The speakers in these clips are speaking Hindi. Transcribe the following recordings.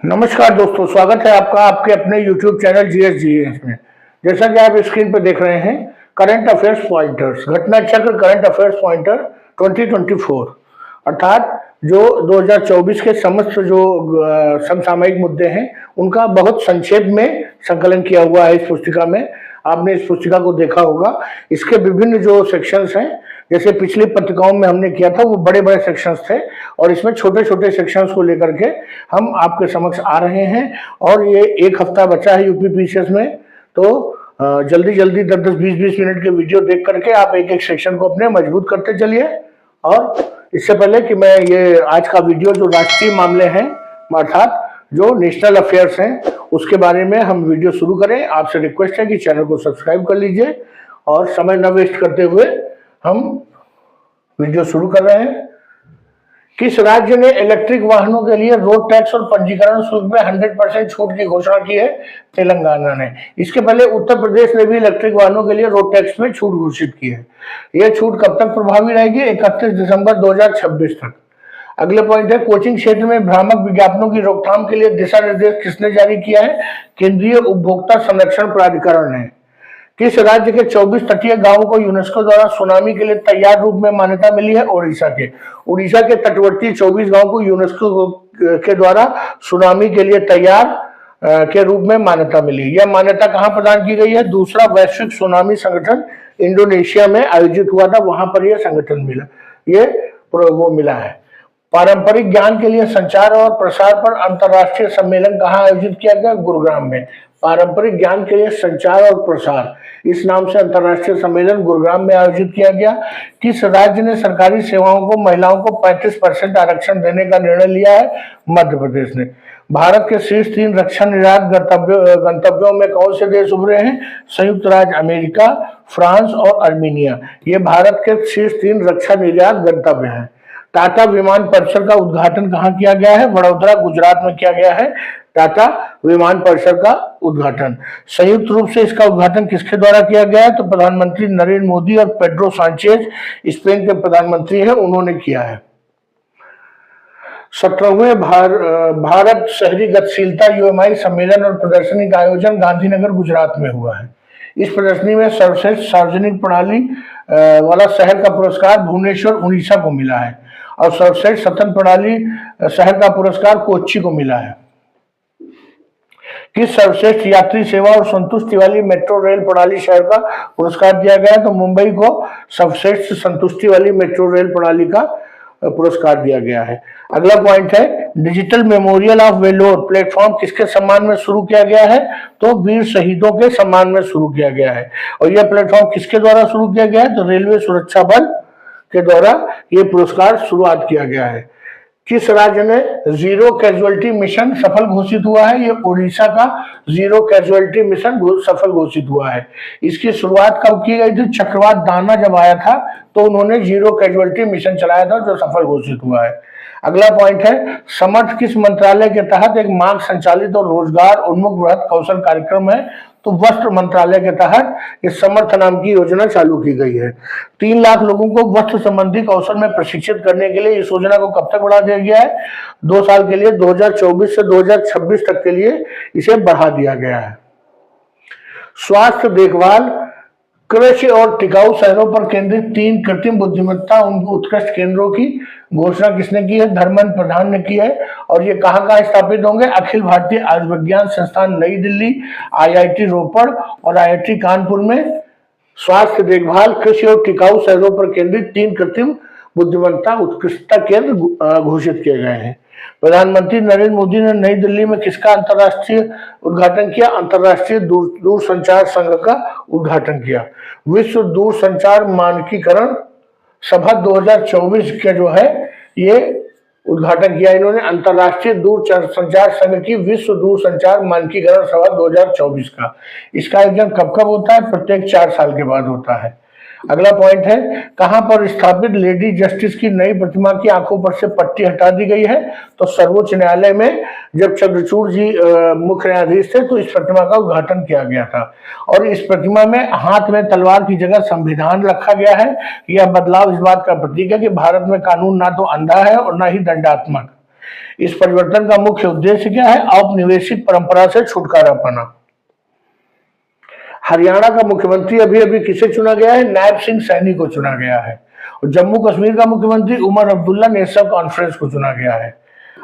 नमस्कार दोस्तों, स्वागत है आपका आपके अपने YouTube चैनल GS में। जैसा कि आप स्क्रीन पर देख रहे हैं, करंट अफेयर्स पॉइंटर्स, घटना चक्र करंट अफेयर्स पॉइंटर 2024, अर्थात जो 2024 के समस्त जो समसामयिक मुद्दे हैं उनका बहुत संक्षेप में संकलन किया हुआ है इस पुस्तिका में। आपने इस पुस्तिका को देखा होगा। इसके विभिन्न जो सेक्शंस हैं, जैसे पिछली पत्रिकाओं में हमने किया था, वो बड़े बड़े सेक्शंस थे और इसमें छोटे छोटे सेक्शंस को लेकर के हम आपके समक्ष आ रहे हैं। और ये एक हफ्ता बचा है यूपी पीसीएस में, तो जल्दी जल्दी 10-10, 20-20 मिनट के वीडियो देख करके आप एक एक सेक्शन को अपने मजबूत करते चलिए। और इससे पहले कि मैं ये आज का वीडियो जो राष्ट्रीय मामले हैं अर्थात जो नेशनल अफेयर्स हैं उसके बारे में हम वीडियो शुरू करें, आपसे रिक्वेस्ट है कि चैनल को सब्सक्राइब कर लीजिए। और समय न वेस्ट करते हुए हम वीडियो शुरू कर रहे हैं। किस राज्य ने इलेक्ट्रिक वाहनों के लिए रोड टैक्स और पंजीकरण शुल्क में 100% छूट की घोषणा की है? तेलंगाना ने। इसके पहले उत्तर प्रदेश ने भी इलेक्ट्रिक वाहनों के लिए रोड टैक्स में छूट घोषित की है। यह छूट कब तक प्रभावी रहेगी? 31 दिसंबर 2026 तक। अगले पॉइंट है, कोचिंग क्षेत्र में भ्रामक विज्ञापनों की रोकथाम के लिए दिशा निर्देश किसने जारी किया है? केंद्रीय उपभोक्ता संरक्षण प्राधिकरण ने। किस राज्य के 24 तटीय गांवों को यूनेस्को द्वारा सुनामी के लिए तैयार रूप में मान्यता मिली है? ओडिशा के। ओडिशा के तटवर्ती 24 गांवों को यूनेस्को के द्वारा सुनामी के लिए तैयार के रूप में मान्यता मिली। यह मान्यता कहां प्रदान की गई है? दूसरा वैश्विक सुनामी संगठन इंडोनेशिया में आयोजित हुआ था, वहां पर यह संगठन मिला, ये वो मिला है। पारंपरिक ज्ञान के लिए संचार और प्रसार पर अंतर्राष्ट्रीय सम्मेलन कहाँ आयोजित किया गया? गुरुग्राम में। पारंपरिक ज्ञान के लिए संचार और प्रसार, इस नाम से अंतर्राष्ट्रीय सम्मेलन गुरुग्राम में आयोजित किया गया। किस राज्य ने सरकारी सेवाओं को महिलाओं को 35% आरक्षण देने का निर्णय लिया है? मध्य प्रदेश ने। भारत के शीर्ष 3 रक्षा निर्यात गंतव्यों में कौन से देश उभरे हैं? संयुक्त राज्य अमेरिका, फ्रांस और अर्मीनिया। ये भारत के शीर्ष 3 रक्षा निर्यात गंतव्य हैं। टाटा विमान परिसर का उद्घाटन कहाँ किया गया है? वडोदरा, गुजरात में किया गया है टाटा विमान परिसर का उद्घाटन। संयुक्त रूप से इसका उद्घाटन किसके द्वारा किया गया है? तो प्रधानमंत्री नरेंद्र मोदी और पेड्रो सांचेज, स्पेन के प्रधानमंत्री हैं, उन्होंने किया है। 17वें भारत शहरी गतिशीलता UMI सम्मेलन और प्रदर्शनी का आयोजन गांधीनगर, गुजरात में हुआ है। इस प्रदर्शनी में सर्वश्रेष्ठ सार्वजनिक प्रणाली वाला शहर का पुरस्कार भुवनेश्वर, उड़ीसा को मिला है और सर्वश्रेष्ठ सतत प्रणाली शहर का पुरस्कार कोच्चि को मिला है। किस सर्वश्रेष्ठ यात्री सेवा और संतुष्टि वाली मेट्रो रेल प्रणाली शहर का पुरस्कार दिया गया? तो मुंबई को सर्वश्रेष्ठ संतुष्टि वाली मेट्रो रेल प्रणाली का पुरस्कार दिया गया है। अगला पॉइंट है, digital memorial of valour platform किसके सम्मान में शुरू किया गया है? तो वीर शहीदों के सम्मान में शुरू किया गया है। और यह प्लेटफॉर्म किसके द्वारा शुरू किया गया है? तो रेलवे सुरक्षा बल के द्वारा यह पुरस्कार शुरुआत किया गया है। किस राज्य ने जीरो कैजुअलिटी मिशन सफल घोषित हुआ है? ये ओडिशा का जीरो कैजुअलिटी मिशन सफल घोषित हुआ है। इसकी शुरुआत कब की गई थी? चक्रवात दाना जब आया था तो उन्होंने जीरो कैजुअलिटी मिशन चलाया था जो सफल घोषित हुआ है। अगला पॉइंट है, समर्थ किस मंत्रालय के तहत एक मांग संचालित और रोजगार उन्मुख बृहत कौशल कार्यक्रम है? तो वस्त्र मंत्रालय के तहत इस समर्थ नाम की योजना चालू की गई है। 3 लाख लोगों को वस्त्र संबंधी कौशल में प्रशिक्षित करने के लिए इस योजना को कब तक बढ़ा दिया गया है? 2 साल के लिए, 2024 से 2026 तक के लिए इसे बढ़ा दिया गया है। स्वास्थ्य देखभाल, कृषि और टिकाऊ शहरों पर केंद्रित 3 कृत्रिम बुद्धिमत्ता उत्कृष्ट केंद्रों की घोषणा किसने की है? धर्मेंद्र प्रधान ने की है। और ये कहाँ स्थापित होंगे? अखिल भारतीय आयुर्विज्ञान संस्थान नई दिल्ली, IIT रोपड़ और IIT कानपुर में स्वास्थ्य देखभाल, कृषि और टिकाऊ शहरों पर केंद्रित 3 कृत्रिम बुद्धिमत्ता उत्कृष्टता केंद्र घोषित किए गए हैं। प्रधानमंत्री नरेंद्र मोदी ने नई दिल्ली में किसका अंतर्राष्ट्रीय उद्घाटन किया? अंतर्राष्ट्रीय दूरसंचार संघ का उद्घाटन किया। विश्व दूरसंचार मानकीकरण सभा 2024 के जो है ये उद्घाटन किया इन्होंने। अंतर्राष्ट्रीय दूरसंचार संघ की विश्व दूरसंचार मानकीकरण सभा 2024 का। इसका आयोजन कब कब होता है? प्रत्येक 4 साल के बाद होता है। अगला पॉइंट है, कहां पर स्थापित लेडी जस्टिस की नई प्रतिमा की आंखों पर से पट्टी हटा दी गई है? तो सर्वोच्च न्यायालय में जब चंद्रचूड़ जी मुख्य न्यायाधीश थे तो इस प्रतिमा का उद्घाटन किया गया था। और इस प्रतिमा में हाथ में तलवार की जगह संविधान रखा गया है। यह बदलाव इस बात का प्रतीक है कि भारत में कानून ना तो अंधा है और ना ही दंडात्मक। इस परिवर्तन का मुख्य उद्देश्य क्या है? औपनिवेशिक परंपरा से छुटकारा पाना। हरियाणा का मुख्यमंत्री अभी अभी किसे चुना गया है? नायब सिंह सैनी को चुना गया है। और जम्मू कश्मीर का मुख्यमंत्री उमर अब्दुल्ला नेशनल कॉन्फ्रेंस को चुना गया है।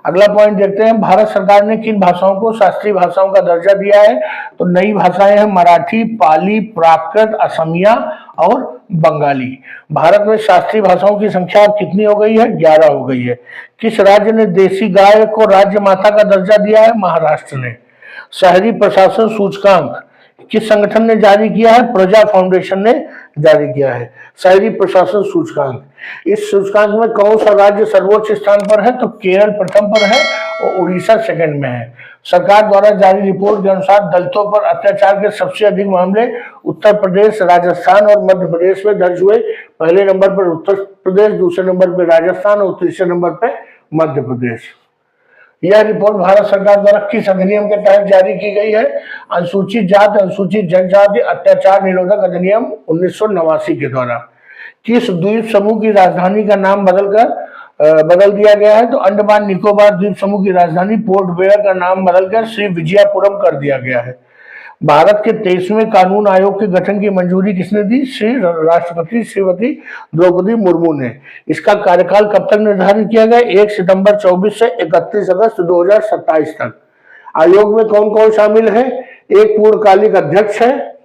अगला पॉइंट देखते हैं, भारत सरकार ने किन भाषाओं को शास्त्रीय भाषाओं का दर्जा दिया है? तो नई भाषाएं हैं मराठी, पाली, प्राकृत, असमिया और बंगाली। भारत में शास्त्रीय भाषाओं की संख्या अब कितनी हो गई है? 11 हो गई है। किस राज्य ने देसी गाय को राज्य माता का दर्जा दिया है? महाराष्ट्र ने। शहरी प्रशासन सूचकांक किस संगठन ने जारी किया है? प्रजा फाउंडेशन ने जारी किया है शहरी प्रशासन सूचकांक। इस सूचकांक में कौन सा राज्य सर्वोच्च स्थान पर है? तो केरल प्रथम पर है और उड़ीसा सेकंड में है। सरकार द्वारा जारी रिपोर्ट के अनुसार दलितों पर अत्याचार के सबसे अधिक मामले उत्तर प्रदेश, राजस्थान और मध्य प्रदेश में दर्ज हुए। पहले नंबर पर उत्तर प्रदेश, दूसरे नंबर पर राजस्थान और तीसरे नंबर पर मध्य प्रदेश। यह रिपोर्ट भारत सरकार द्वारा किस अधिनियम के तहत जारी की गई है? अनुसूचित जाति अनुसूचित जनजाति अत्याचार निरोधक अधिनियम 1989 के द्वारा। किस द्वीप समूह की राजधानी का नाम बदल दिया गया है? तो अंडमान निकोबार द्वीप समूह की राजधानी पोर्ट ब्लेयर का नाम बदलकर श्री विजयपुरम कर दिया गया है। भारत के 23वें कानून आयोग के गठन की मंजूरी किसने दी? श्री राष्ट्रपति श्रीमती द्रौपदी मुर्मू ने। इसका कार्यकाल कब तक निर्धारित किया गया? 1 सितंबर 24 से 31 अगस्त 2027 तक। आयोग में कौन कौन शामिल है? एक पूर्णकालिक अध्यक्ष है,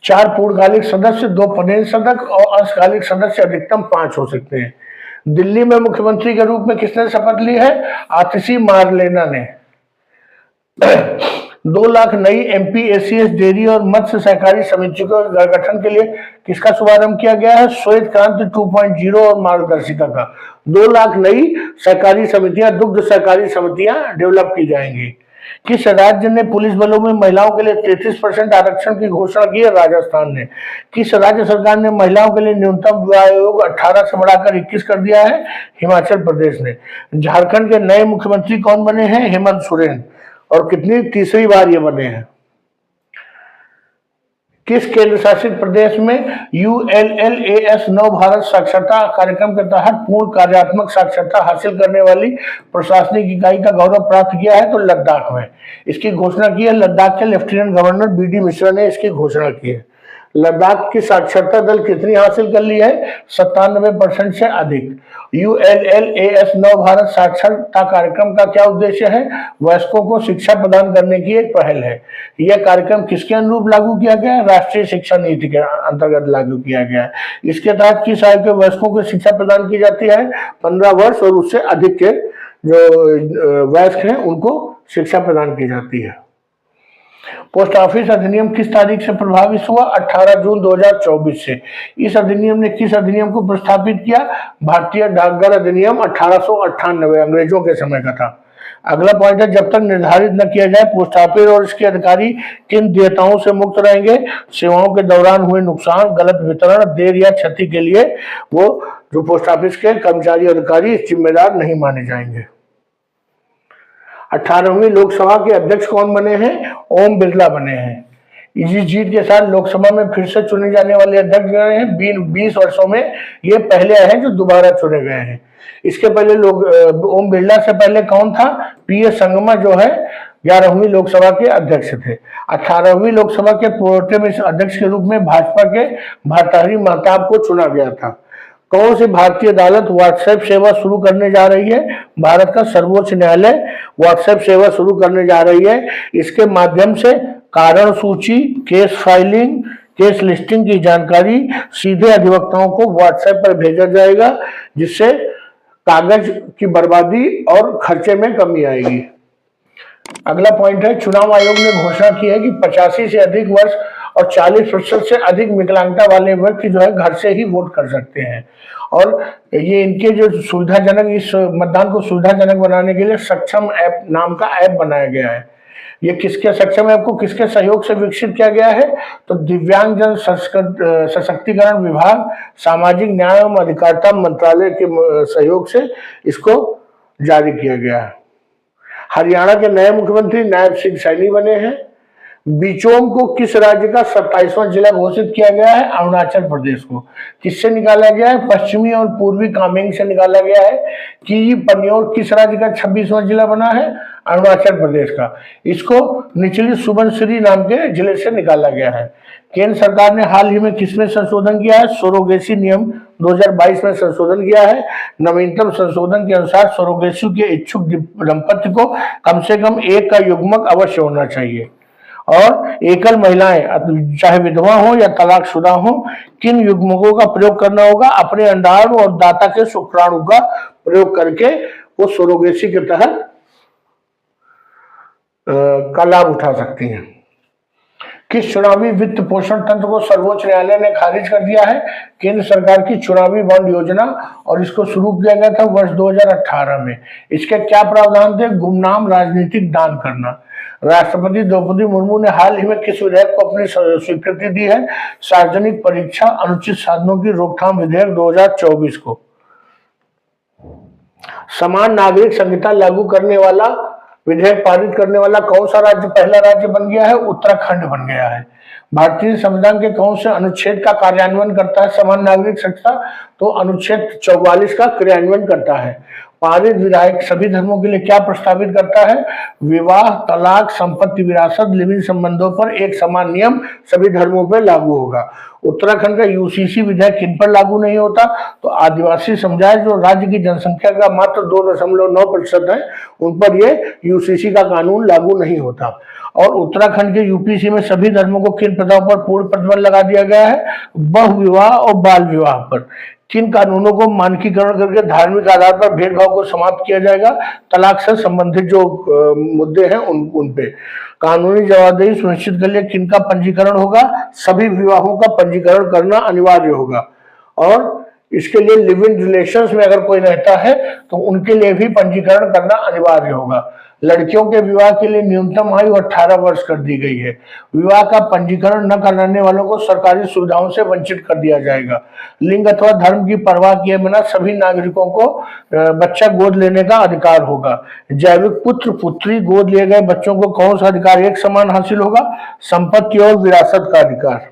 4 पूर्णकालिक सदस्य, 2 पदेन सदस्य और अंशकालिक सदस्य अधिकतम 5 हो सकते हैं। दिल्ली में मुख्यमंत्री के रूप में किसने शपथ ली है? आतिशी मारलेना ने। 2 लाख नई एमपीएसीएस डेयरी और मत्स्य सहकारी समितियों के गठन के लिए किसका शुभारंभ किया गया है? श्वेत क्रांति 2.0 और मार्गदर्शिका का। 2 लाख नई सहकारी समितियां, दुग्ध सहकारी समितियां डेवलप की जाएंगी। किस राज्य ने पुलिस बलों में महिलाओं के लिए 33% आरक्षण की घोषणा की है? राजस्थान ने। किस राज्य सरकार ने महिलाओं के लिए न्यूनतम विवाह आयोग 18 से बढ़ाकर 21 कर दिया है? हिमाचल प्रदेश ने। झारखंड के नए मुख्यमंत्री कौन बने हैं? हेमंत सोरेन। और कितनी तीसरी बार ये बने हैं? किस केंद्र शासित प्रदेश में ULLAS नव भारत साक्षरता कार्यक्रम के तहत पूर्ण कार्यात्मक साक्षरता हासिल करने वाली प्रशासनिक इकाई का गौरव प्राप्त किया है? तो लद्दाख में। इसकी घोषणा की है लद्दाख के लेफ्टिनेंट गवर्नर BD मिश्रा ने इसकी घोषणा की है। लद्दाख की साक्षरता दर कितनी हासिल कर ली है? 97% से अधिक। ULLAS नव भारत साक्षरता कार्यक्रम का क्या उद्देश्य है? वयस्कों को शिक्षा प्रदान करने की एक पहल है। यह कार्यक्रम किसके अनुरूप लागू किया गया है? राष्ट्रीय शिक्षा नीति के अंतर्गत लागू किया गया है। इसके तहत किस आयु के वयस्कों को शिक्षा प्रदान की जाती है? 15 वर्ष और उससे अधिक के जो वयस्क हैं उनको शिक्षा प्रदान की जाती है। पोस्ट ऑफिस अधिनियम किस तारीख से प्रभावित हुआ? 18 जून 2024 से। इस अधिनियम ने किस अधिनियम को प्रस्तावित किया? भारतीय डाकघर अधिनियम 1898 अंग्रेजों के समय का था। अगला पॉइंट है, जब तक निर्धारित न किया जाए पोस्ट ऑफिस और इसके अधिकारी किन देयताओं से मुक्त रहेंगे? सेवाओं के दौरान हुए नुकसान, गलत वितरण, देर या क्षति के लिए वो जो पोस्ट ऑफिस के कर्मचारी अधिकारी जिम्मेदार नहीं माने जाएंगे। 18वीं लोकसभा के अध्यक्ष कौन बने हैं? ओम बिरला बने हैं। इसी जीत के साथ लोकसभा में फिर से चुने जाने वाले अध्यक्ष गए हैं। 20 वर्षों में ये पहले आए हैं जो दोबारा चुने गए हैं। इसके पहले लोग ओम बिरला से पहले कौन था? PS संगमा जो है 11वीं लोकसभा के अध्यक्ष थे। 18वीं लोकसभा के प्रोटेम अध्यक्ष के रूप में भाजपा के भर्तृहरि महताब को चुना गया था। कौन सी भारतीय अदालत व्हाट्सएप सेवा शुरू करने जा रही है? भारत का सर्वोच्च न्यायालय व्हाट्सएप सेवा शुरू करने जा रही है। इसके माध्यम से कारण सूची, केस फाइलिंग, केस लिस्टिंग की जानकारी सीधे अधिवक्ताओं को व्हाट्सएप पर भेजा जाएगा, जिससे कागज की बर्बादी और खर्चे में कमी आएगी। अगला पॉइंट है, चुनाव आयोग ने घोषणा की है कि 85 से अधिक वर्ष और 40% से अधिक विकलांगता वाले व्यक्ति जो है घर से ही वोट कर सकते हैं। और ये इनके जो सुविधाजनक, इस मतदान को सुविधाजनक बनाने के लिए सक्षम ऐप नाम का ऐप बनाया गया है। ये किसके सक्षम ऐप को किसके सहयोग से विकसित किया गया है? तो दिव्यांगजन सशक्तिकरण विभाग, सामाजिक न्याय एवं अधिकारिता मंत्रालय के सहयोग से इसको जारी किया गया है। हरियाणा के नए मुख्यमंत्री नायब सिंह सैनी बने हैं। बिचोम को किस राज्य का 27वां जिला घोषित किया गया है? अरुणाचल प्रदेश को। किससे निकाला गया है? पश्चिमी और पूर्वी कामेंग से निकाला गया है। कि पन्योर किस राज्य का 26वां जिला बना है? अरुणाचल प्रदेश का। इसको निचली सुबनसिरी नाम के जिले से निकाला गया है। केंद्र सरकार ने हाल ही में किसमें संशोधन किया है? सरोगेसी नियम 2022 में संशोधन किया है। नवीनतम संशोधन के अनुसार सरोगेसी के इच्छुक दंपति को कम से कम एक का युग्मक अवश्य होना चाहिए। और एकल महिलाएं चाहे विधवा हो या तलाकशुदा हो, किन युग्मकों का प्रयोग करना होगा? अपने अंडाणु और दाता के शुक्राणु का प्रयोग करके वो सरोगेसी के तहत का लाभ उठा सकती हैं। किस चुनावी वित्त पोषण तंत्र को सर्वोच्च न्यायालय ने खारिज कर दिया है? केंद्र सरकार की चुनावी बॉन्ड योजना, और इसको शुरू किया गया था वर्ष 2018 में। इसके क्या प्रावधान थे? गुमनाम राजनीतिक दान करना। राष्ट्रपति द्रौपदी मुर्मू ने हाल ही में किस विधेयक को अपनी स्वीकृति दी है? सार्वजनिक परीक्षा अनुचित साधनों की रोकथाम विधेयक 2024 को। समान नागरिक संहिता लागू करने वाला विधेयक पारित करने वाला कौन सा राज्य पहला राज्य बन गया है? उत्तराखंड बन गया है। भारतीय संविधान के कौन से अनुच्छेद का कार्यान्वयन करता है समान नागरिक संहिता? तो अनुच्छेद 44 का क्रियान्वयन करता है। पारित विधायक सभी धर्मों के लिए क्या प्रस्तावित करता है? विवाह, तलाक, संपत्ति विरासत, लिव-इन संबंधों पर एक समान नियम सभी धर्मों पर लागू होगा। उत्तराखंड का यूसीसी विधेयक किन पर लागू नहीं होता? तो आदिवासी समुदाय जो राज्य की जनसंख्या का मात्र 2.9% है, उन पर यह यूसीसी का कानून लागू नहीं होता। और उत्तराखंड के यूपीसी में सभी धर्मों को किन प्रथाओं पर पूर्ण प्रतिबंध लगा दिया गया है? बहुविवाह और बाल विवाह पर। किन कानूनों को मानकीकरण करके धार्मिक आधार पर भेदभाव को समाप्त किया जाएगा? तलाक से संबंधित जो मुद्दे हैं उन पे कानूनी जवाबदेही सुनिश्चित के लिए किनका पंजीकरण होगा? सभी विवाहों का पंजीकरण करना अनिवार्य होगा। और इसके लिए लिव इन रिलेशंस में अगर कोई रहता है तो उनके लिए भी पंजीकरण करना अनिवार्य होगा। लड़कियों के विवाह के लिए न्यूनतम आयु 18 वर्ष कर दी गई है। विवाह का पंजीकरण न कराने वालों को सरकारी सुविधाओं से वंचित कर दिया जाएगा। लिंग अथवा धर्म की परवाह किए बिना सभी नागरिकों को बच्चा गोद लेने का अधिकार होगा। जैविक पुत्र पुत्री गोद लिए गए बच्चों को कौन सा अधिकार एक समान हासिल होगा? संपत्ति और विरासत का अधिकार।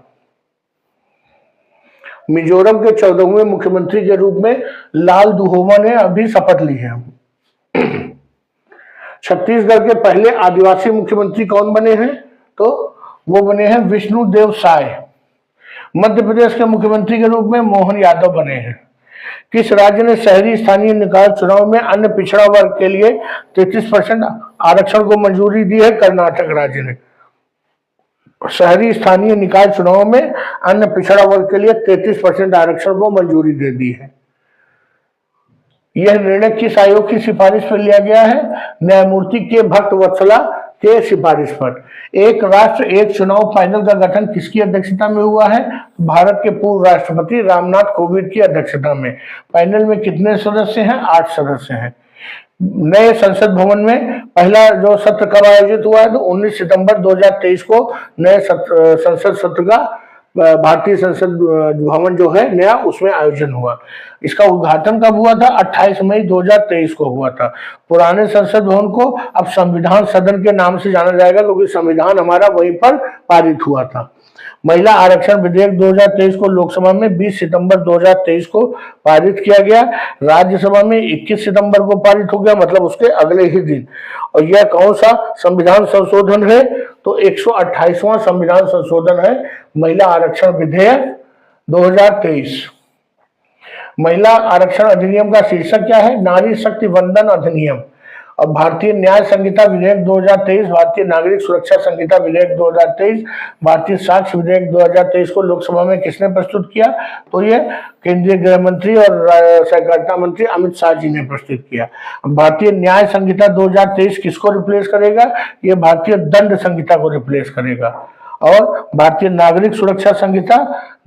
मिजोरम के 14वें मुख्यमंत्री के रूप में लाल दुहोमा ने अभी शपथ ली है। छत्तीसगढ़ के पहले आदिवासी मुख्यमंत्री कौन बने हैं? तो वो बने हैं विष्णुदेव साय। मध्य प्रदेश के मुख्यमंत्री के रूप में मोहन यादव बने हैं। किस राज्य ने शहरी स्थानीय निकाय चुनाव में अन्य पिछड़ा वर्ग के लिए 33% आरक्षण को मंजूरी दी है? कर्नाटक राज्य ने शहरी स्थानीय निकाय चुनाव में अन्य पिछड़ा वर्ग के लिए 33% आरक्षण को मंजूरी दे दी है। यह निर्णय किस आयोग की सिफारिश पर लिया गया है? न्यायमूर्ति के भक्त वत्सला के सिफारिश पर। एक राष्ट्र एक चुनाव पैनल का गठन किसकी अध्यक्षता में हुआ है? भारत के पूर्व राष्ट्रपति रामनाथ कोविंद की अध्यक्षता में। पैनल में कितने सदस्य हैं? 8 सदस्य हैं। नए संसद भवन में पहला जो सत्र कब आयोजित हुआ है? तो 19 सितंबर 2023 को नए संसद सत्र का भारतीय संसद भवन जो है नया, उसमें आयोजन हुआ। इसका उद्घाटन कब हुआ था? 28 मई 2023 को हुआ था। पुराने संसद भवन को अब संविधान सदन के नाम से जाना जाएगा क्योंकि संविधान हमारा वहीं पर पारित हुआ था। महिला आरक्षण विधेयक 2023 को लोकसभा में 20 सितंबर 2023 को पारित किया गया। राज्यसभा में 21 सितंबर को पारित हो गया, मतलब उसके अगले ही दिन। और यह कौन सा संविधान संशोधन है? तो 128वां संविधान संशोधन है महिला आरक्षण विधेयक 2023। महिला आरक्षण अधिनियम का शीर्षक क्या है? नारी शक्ति वंदन अधिनियम। और भारतीय न्याय संहिता विधेयक 2023, भारतीय नागरिक सुरक्षा संहिता विधेयक 2023, भारतीय साक्ष्य विधेयक 2023 को लोकसभा में किसने प्रस्तुत किया? तो ये केंद्रीय गृह मंत्री और सहकारिता मंत्री अमित शाह जी ने प्रस्तुत किया। भारतीय न्याय संहिता 2023 किसको रिप्लेस करेगा? ये भारतीय दंड संहिता को रिप्लेस करेगा। और भारतीय नागरिक सुरक्षा संहिता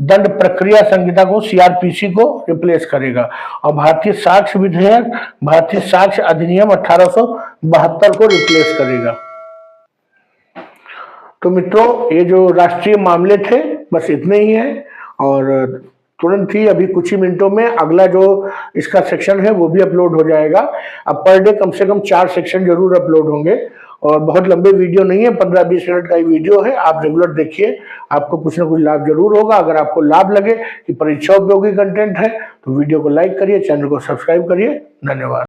दंड प्रक्रिया संहिता को सीआरपीसी को रिप्लेस करेगा। और भारतीय साक्ष्य विधेयक भारतीय साक्ष्य अधिनियम 1872 को रिप्लेस करेगा। तो मित्रों, ये जो राष्ट्रीय मामले थे बस इतने ही हैं। और तुरंत ही अभी कुछ ही मिनटों में अगला जो इसका सेक्शन है वो भी अपलोड हो जाएगा। अब पर डे कम से कम 4 सेक्शन जरूर अपलोड होंगे। और बहुत लंबे वीडियो नहीं है, 15-20 मिनट का ही वीडियो है। आप रेगुलर देखिए, आपको कुछ ना कुछ लाभ जरूर होगा। अगर आपको लाभ लगे कि परीक्षा उपयोगी कंटेंट है तो वीडियो को लाइक करिए, चैनल को सब्सक्राइब करिए। धन्यवाद।